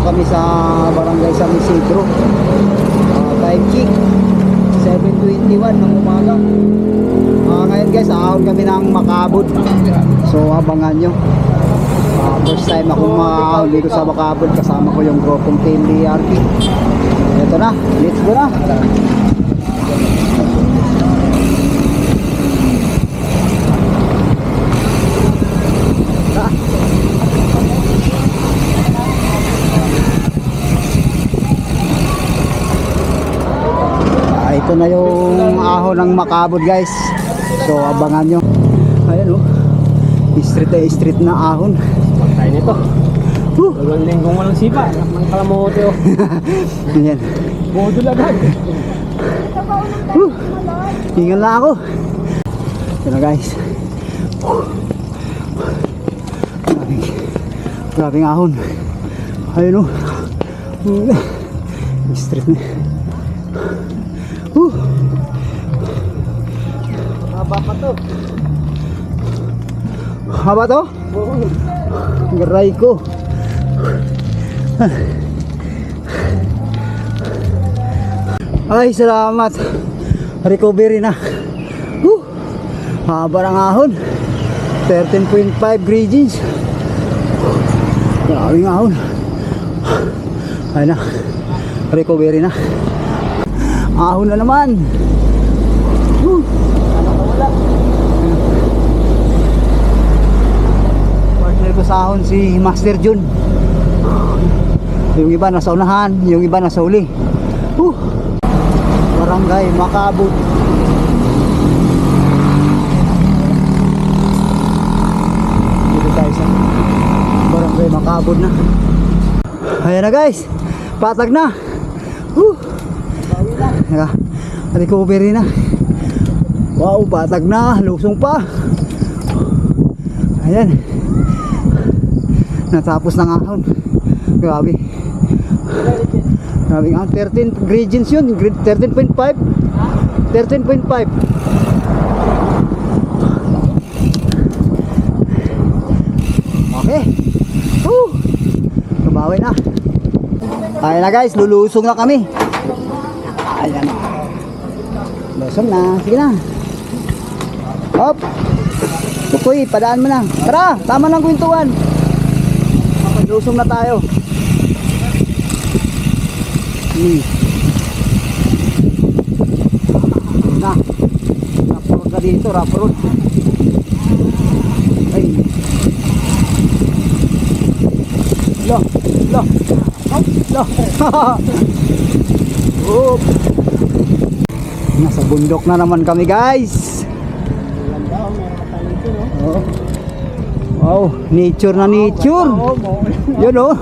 kami sa barangay San Isidro. Time check 7:21 ng umaga. Ngayon guys, ahon kami ng Makabud. So abangan nyo. First time ako makahon dito sa Makabud. Kasama ko yung grupong Team DRP. Ito na, let's go na. Ito na yung ahon ng Makabud guys. So abangan nyo. Ayan o, street na ahon. Pagkain nito. Dalawang linggong walang sipa. Ang kalamote o. Ayan. Bodol agad. Hingal na ako. Ito na guys. Grabing ahon. Ayun o. Street na. Haba pa to. Haba to? Garay ko. Ay, salamat. Recovery na. Haba ng ahon. 13.5 gradings. Grabing ahon. Ay na. Recovery na. Ahon na naman. Partner ko sa ahon si Master Jun. Yung iba nasa unahan, yung iba nasa uli. Barangay Makabud. Dito tayo sa Barangay Makabud na. Ayan na guys, patag na. Recovery na. Wow, patag na, lusong pa. Ayan. Natapos ng ahon. Grabe. Grabe nga, 13 gradients yun. 13.5. 13.5. Okay. Nabawi na. Ayan na guys, lulusong na kami. Ayan. Lusong na. Sige na. Hop. Tukoy, padaan mo na. Tara, tama ng kwentuhan. Lusong na tayo. Na. Rapper ka dito, rapper. Ay. Lo. Oh. Nasa bundok na naman kami guys. Oh. Wow, nature na nature. Yun oh.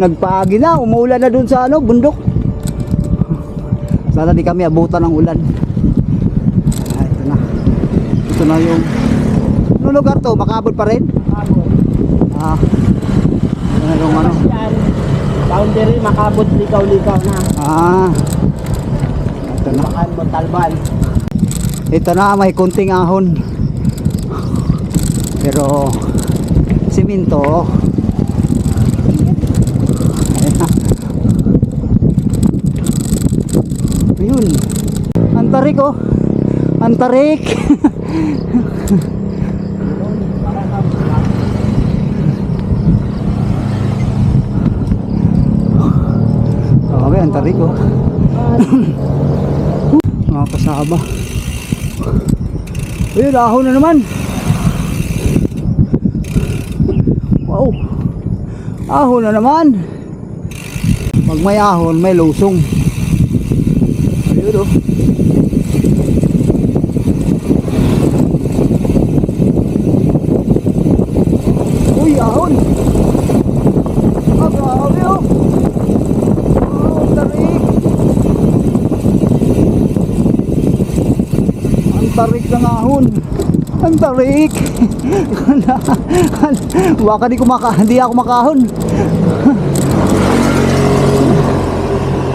Nagpagi na, umuulan na dun sa ano, bundok. Sana di kami abutan ng ulan. Ito na. Ito na yung ano lugar to, Makabud pa rin? Ano yung ano? Boundary, Makabud, likaw-likaw na. Ito na. Bakan mo, Talban. Ito na, may kunting ahon. Pero siminto. Ayun. Antarik oh. Antarik. Okay, antarik oh. Mga kasaba. Ayun, ahon na naman. Wow. Ahon na naman. Pag may ahon, may lusong. Ayun oh. Uy, ahon. Grabe oh. Ang tarik. Ang tarik ng ahon. Ang tarik. Baka hindi ako makahon.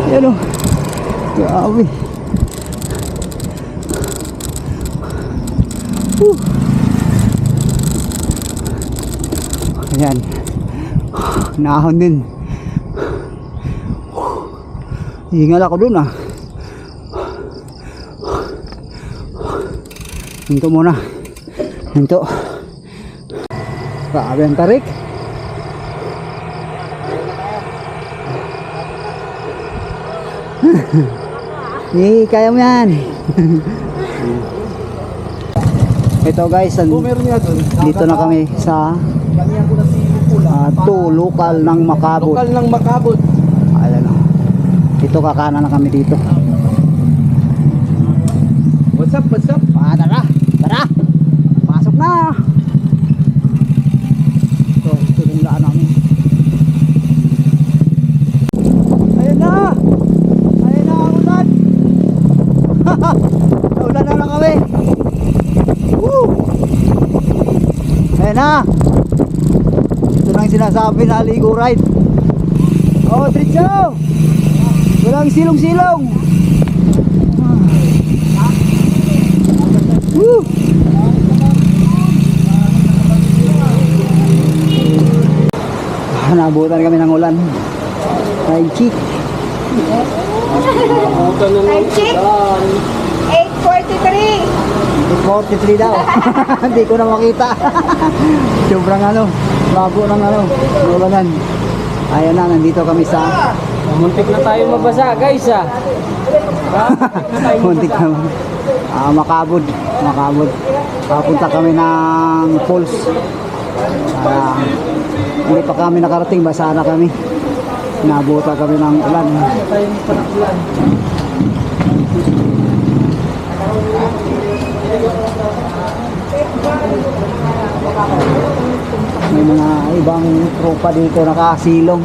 Yan o. Grabe. Ayan. Nahon din. Hingal ako dun ah. Hinto muna. Hinto. Grabe ang tarik. Kaya mo yan. Ito guys, dito na kami sa Tulukal ng Makabot. Lokal ng Makabot. Ayan o. Ito kakana na kami dito. What's up? What's up? Tara, tara. Pasok na. Ito yung daan namin. Ayun na. Ayun na ang ulan. Naulan na lang kami. Woo! Ayun na. Ito na yung sinasabi na ligo ride. Oh, diretso. Walang silong-silong. Woo! Nabutan kami ng ulan. Ay, chick. Bukan na Time check. 8:43. 43 daw. Hindi ko na makita. Sobrang ano, labo ng ano, ulanan. Ayan na, nandito kami sa Muntik na tayo mabasa, guys ah. muntik na Makabod. Makabod. Papunta kami ng falls. Hindi pa kami nakarating, basa na kami. Nabuta kami ng ulan. May mga ibang tropa dito nakasilong.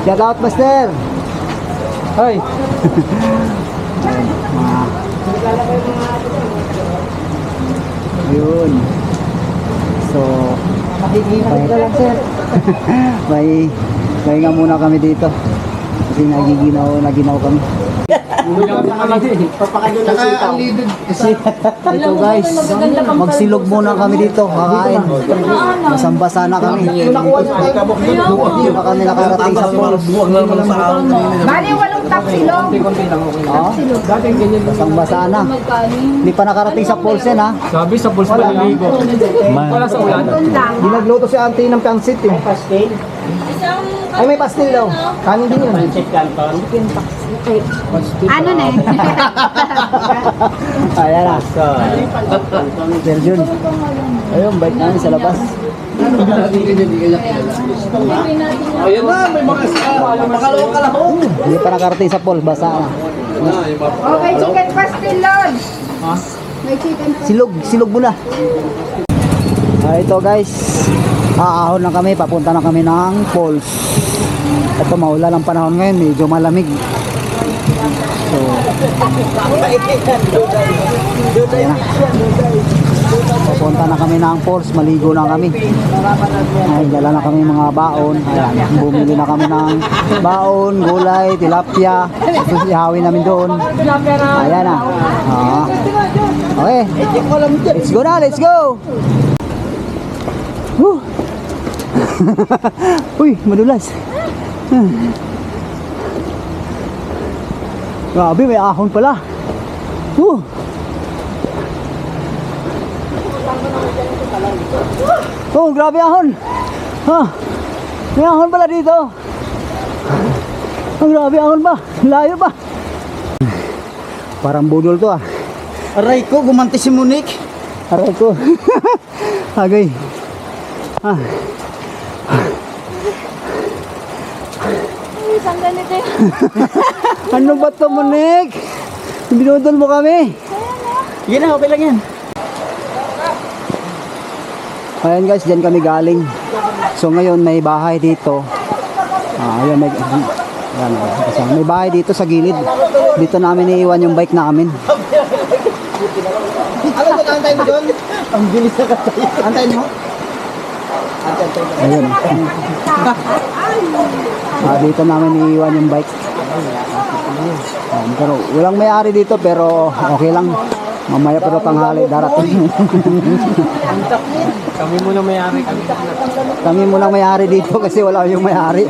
Shout out, Master! Hoy, Yun. So, makikita lang, sir. may nga muna kami dito. Kasi naginaw kami. Ito guys, magsilog muna kami dito, kakain. Basang-basa na kami. Hindi pa kami nakarating sa falls. Bali, 8 tapsilong. Oh, basang-basa na. Hindi pa nakarating sa falls yan ha. sabi sa pulse pa naligo. Wala sa ulan. Di nagluto si auntie ng pansit eh. Ay, may pastil daw. Kanin din yun. Ano na eh? Ayan na. Sir Jun. Ayun, bike namin sa labas. Ayun na, may mga makalawang ka lang. Hindi pa nakarating sa pool, basa na. Okay, chicken pastel, Lord. May chicken pastel. Silog muna. Ito guys, aahon na kami, papunta na kami ng falls. Ito maulan ang panahon ngayon, medyo malamig. So, ayan na. Papunta na kami ng falls, maligo na kami. Ay, dala na kami mga baon. Ayan, bumili na kami ng baon, gulay, tilapia. Ihawin namin doon. Ayan na. Okay, let's go na, let's go! Woo! Uy, madulas. Grabe, may ahon pala. Woo! Oh, grabe ahon. Ha? May ahon pala dito. Ang grabe ahon pa. Layo pa. Parang budol to ah. Aray ko, gumanti si Monique. Aray ko. Agay. Ah. Isang ganito yun. Ano ba to, Monique? Binudol mo kami. Yan na, okay lang yan. Ayan guys, dyan kami galing. So ngayon may bahay dito. Ayan, may bahay dito sa gilid. Dito namin iiwan yung bike namin. Ano ba antay mo doon? Ang bilis na katay. Antayin mo? Ayan. Dito namin iiwan yung bike. Pero walang may-ari dito pero okay lang. Mamaya pero tanghali darating. Kami muna may-ari. Kami muna may-ari dito kasi wala yung may-ari.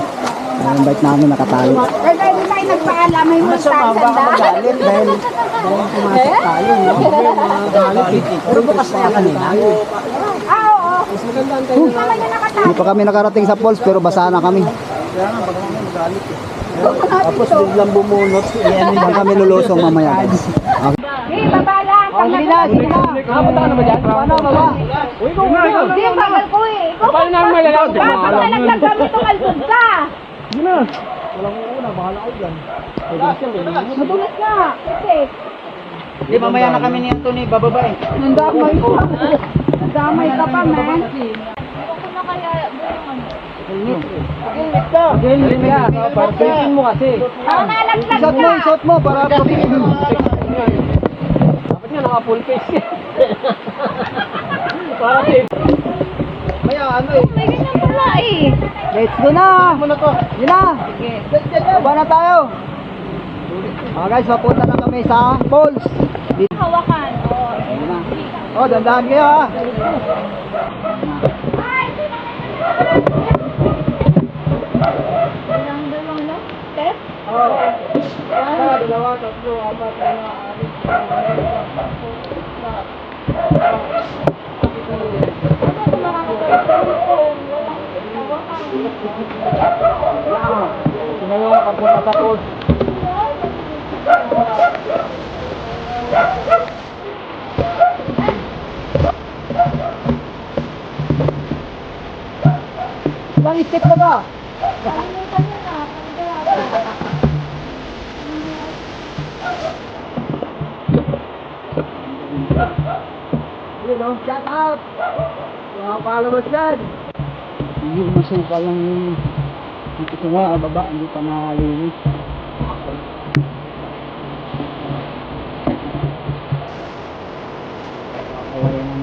Yung bike namin nakatali. kayo nagpaalam, may Mas multahan sumama ka sandaan. magalit dahil pumasok tayo, no? Pero bukas na yan kanina. Ah, oo. Mas maganda ang tayo na. Kaya nakatayo. Hindi pa kami nakarating sa falls pero basa na kami. Tapos biglang bumunot. Diyan kami lulusong mamaya guys. Okay. Hey, baba lang. Oh, sige na, sige na. Nakapunta ka na ba dyan? Ano, baba? Uy, ikaw na. Hindi, bagal ko eh. Ikaw Paano namin malalaman? Bakit nalaglag kami itong alpod ka? Sige na. Walang una, bahala ko dyan. Madulas nga. Kasi, Hindi, mamaya na kami ni Anthony bababa eh. nandamay ko. Nandamay ka pa, man. Helmet ka. Parking mo kasi. Ang nalaglag Isot mo, ka. isot mo para protection. Dapat nga naka-full face. Para safe. Maya, ano eh. May ganyan pala eh. Let's go na! Muna to. Yun na! Baba na tayo! Guys, papunta na kami sa falls. Dito. Hawakan. Ayun na. Oh, dandahan kayo ha! Dalawang lang. Step? Dalawa, tatlo, apat, lima, anim. Sinayo ka punta sa falls. Ilang step na ba? Yun o, shout out! Mga followers dyan! Hindi masuka lang yung ito nga, baba, hindi pa nakalinis. Kawala na.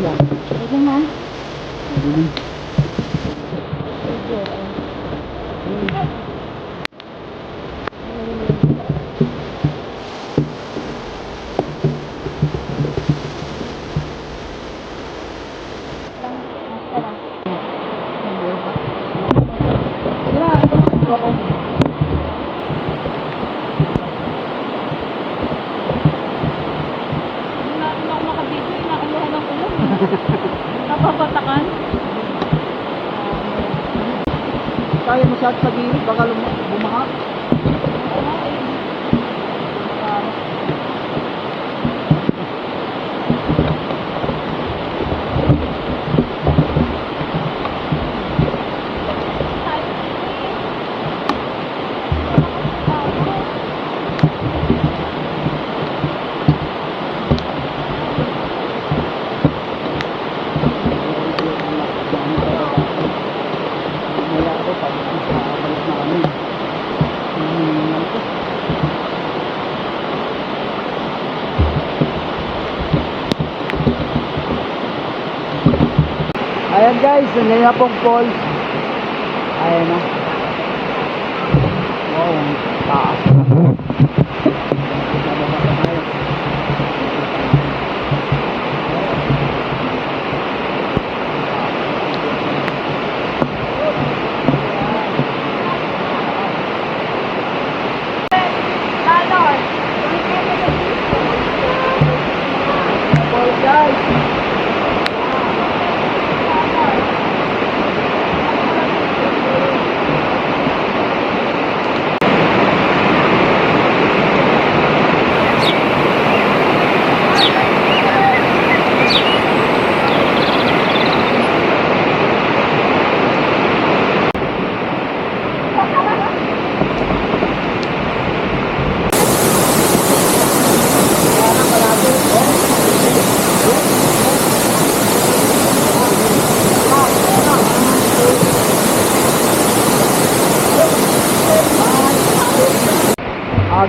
Yan. Pwede na. Napapatakan? Kaya masyado sa gilid, baka bumaha. Wala ako, pag balik na kami. Ayan guys, nandiyan na pong falls. Ayan na. Wow, ang taas na. Bababa na tayo. Lalor. Falls guys.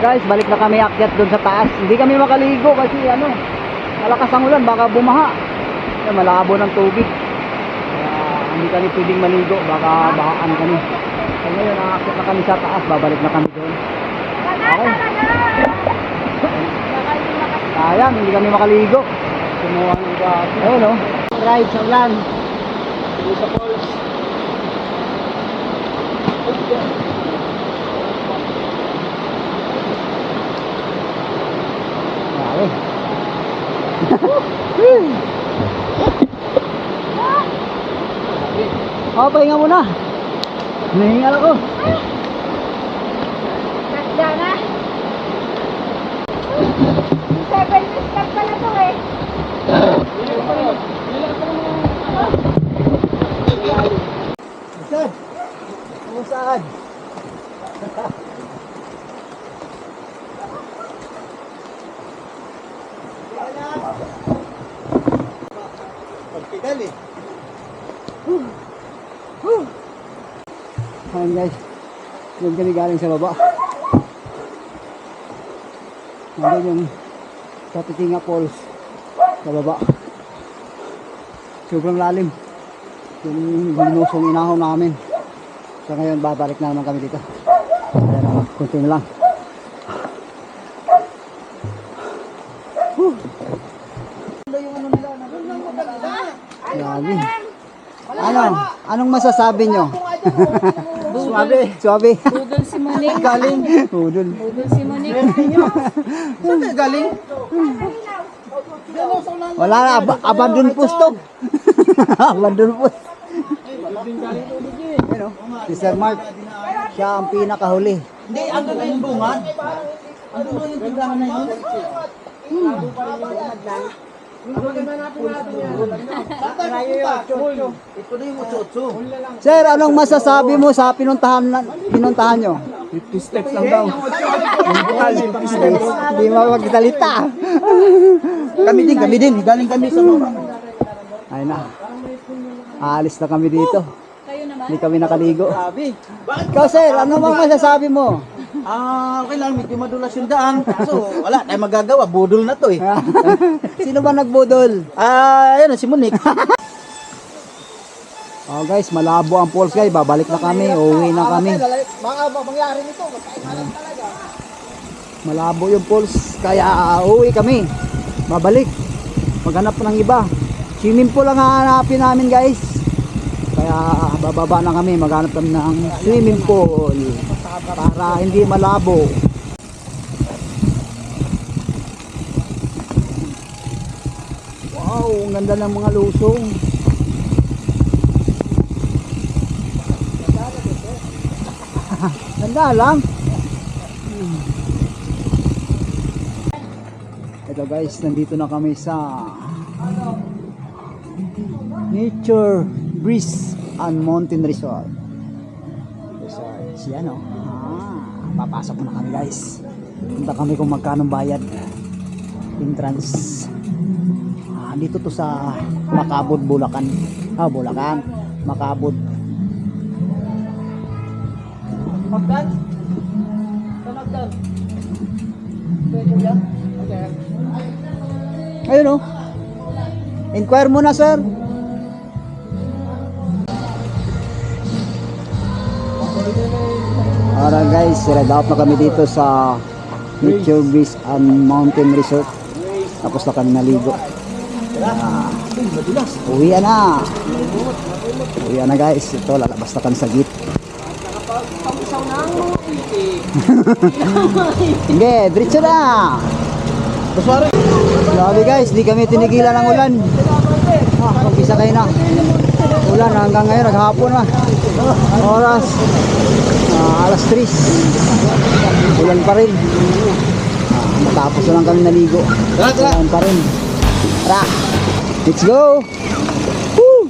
Guys, balik na kami akyat doon sa taas. Hindi kami makaligo kasi ano, malakas ang ulan, baka bumaha. Malabo ng tubig. Kaya hindi kami pwedeng maligo, baka bahaan kami. So ngayon, aakyat na kami sa taas, babalik na kami doon. Okay. Sayang, hindi kami makaligo. Kumuha ng gabi. Ayun o. Ride sa ulan. Dito sa falls. Grabe. Oh, pahinga muna. Nahingal ako. Ganda na. 7 minutes lang pala to eh. Saan? Saan? Pagpidal eh. Ayan guys, yun kami galing sa baba. Nandun yung Katitinga Falls sa baba. Sobrang lalim. Yung binusong inahon namin. So ngayon babalik na naman kami dito. Ayan naman, kunti na lang. Grabe. Ano? Anong masasabi nyo? Suabe. Suabe. Budol si Monique. Galing. Budol. Budol si Monique. Saan na galing? Wala na, abandon post to. Abandon post. Ano? Si Sir Mark, siya ang pinakahuli. Hindi, ando na yung bungad. Ando na yung tindahan na yun. Ito na yung mutsotso. Sir, anong masasabi mo sa pinuntahan nyo? 50 steps lang daw. Hindi mapagsalita. Kami din. Galing kami sa mga. Ayun na. Aalis na kami dito. Hindi kami nakaligo. Grabe. Ikaw sir, ano bang masasabi mo? Okay lang, medyo madulas yung daan. So, wala tayong magagawa. Budol na to eh. Sino ba nagbudol? Ayun, si Monique. Oh guys, malabo ang falls guys. Babalik na kami, uuwi na kami. Malabo yung falls, kaya uuwi kami. Babalik. Maghanap ng iba. Swimming pool ang hahanapin namin guys. Kaya bababa na kami, maghanap kami ng swimming pool para hindi malabo. Wow, ang ganda ng mga lusong. Ganda lang. Ito guys, nandito na kami sa Nature Breeze and Mountain Resort. Yan o. Papasok na kami guys. Punta kami kung magkano bayad. Entrance. Dito to sa Macabud, Bulacan. Bulacan. Macabud. Magdan? Saan magdan? Kuya? Okay. Ayun o. Inquire muna sir. Alright guys, sila out na kami dito sa Nature Breeze and Mountain Resort. Tapos na kami naligo. Uwi na. Uwi na guys. Ito, lalabas na kami sa gate. Sige, diretso na. Grabe guys, di kami tinigilan ng ulan. Umpisa kayo na. Ulan hanggang ngayon, naghapon na. Oras alas 3. Ulan pa rin. Matapos na lang kami naligo. Ulan pa rin. Tara, let's go. Woo!